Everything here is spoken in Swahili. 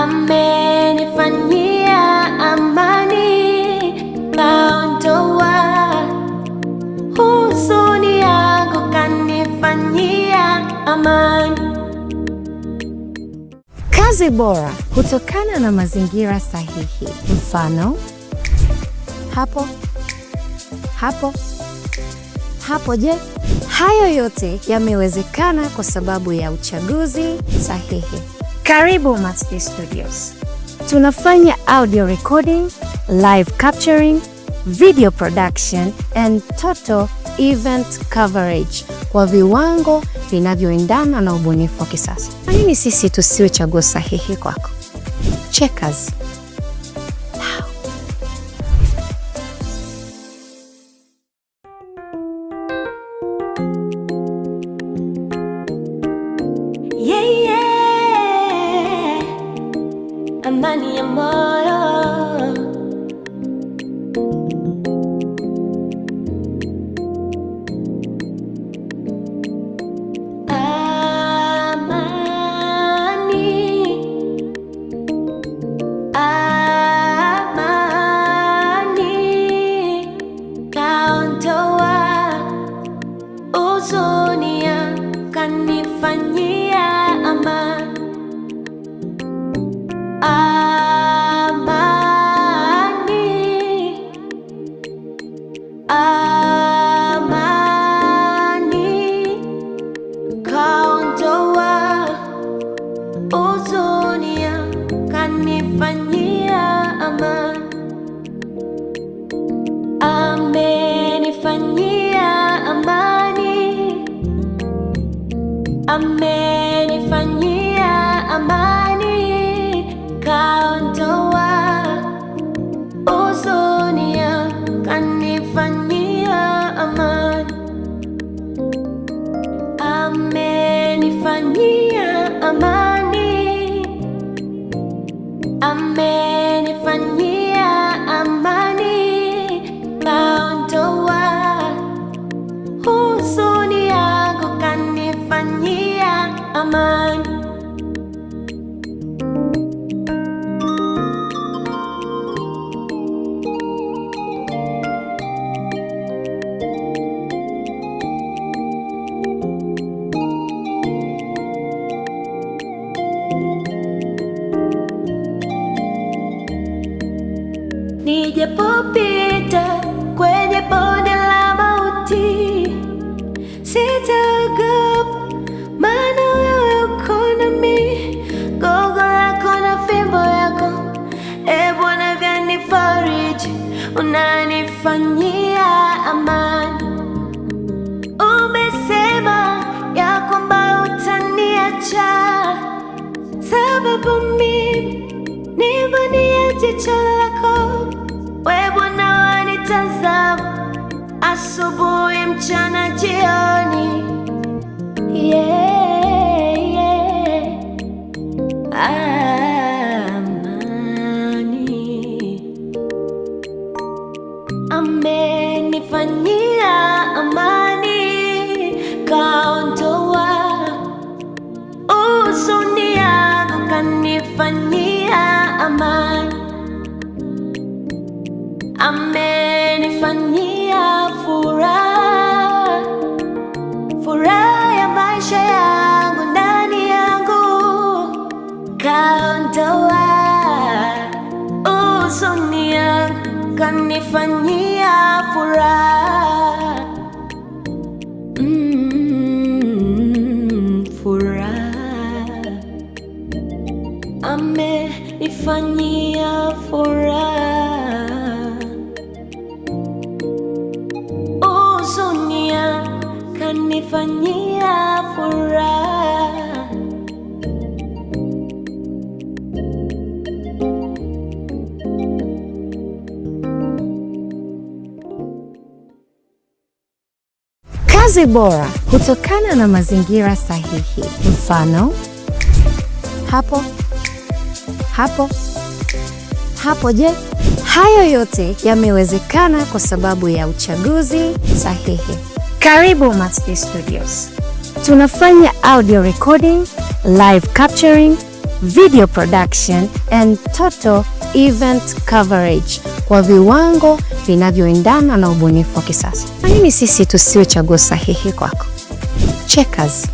amenifanyia amani, kaondoa huzuni yangu, kanifanyia amani. Kazi bora hutokana na mazingira sahihi. Mfano, hapo hapo hapo. Je, hayo yote yamewezekana kwa sababu ya uchaguzi sahihi. Karibu Masti Studios. Tunafanya audio recording, live capturing, video production and total event coverage kwa viwango vinavyoendana na ubunifu wa kisasa. Kwa nini sisi tusiwe chaguo sahihi kwako? Checkers. Amani ya moyo, amani, kaondoa huzuni yangu, kanifanyia amani. Amani, kaondoa huzuni yangu, kanifanyia amani. Amenifanyia amani, amenifanyia amani, kaondoa huzuni yangu, kanifanyia amani. Amenifanyia amani, amenifanyia amani, kaondoa huzuni yangu, kanifanyia amani. Nijapopita kwenye bonde la mauti, sitaogopa, maana wewe uko nami. Gogo lako na fimbo yako, Bwana, vyanifariji, unanifanyia amani. Umesema ya kwamba utaniacha, sababu mimi ni mboni ya jicho lako. Wewe Bwana wanitazama, asubuhi, mchana, jioni. Amani, amenifanyia amani, kaondoa huzuni yangu, kanifanyia amani. Amenifanyia furaha, furaha ya maisha yangu, ndani yangu, kaondoa huzuni yangu, kanifanyia furaha, furaha. Amenifanyia furaha, huzuni yangu, kanifanyia furaha. Kazi bora hutokana na mazingira sahihi. Mfano, hapo hapo hapo. Je, hayo yote yamewezekana kwa sababu ya uchaguzi sahihi. Karibu Masti Studios. Tunafanya audio recording, live capturing, video production and total event coverage kwa viwango vinavyoendana na ubunifu wa kisasa. Kwa nini sisi tusiwe chaguo sahihi kwako? Checkers.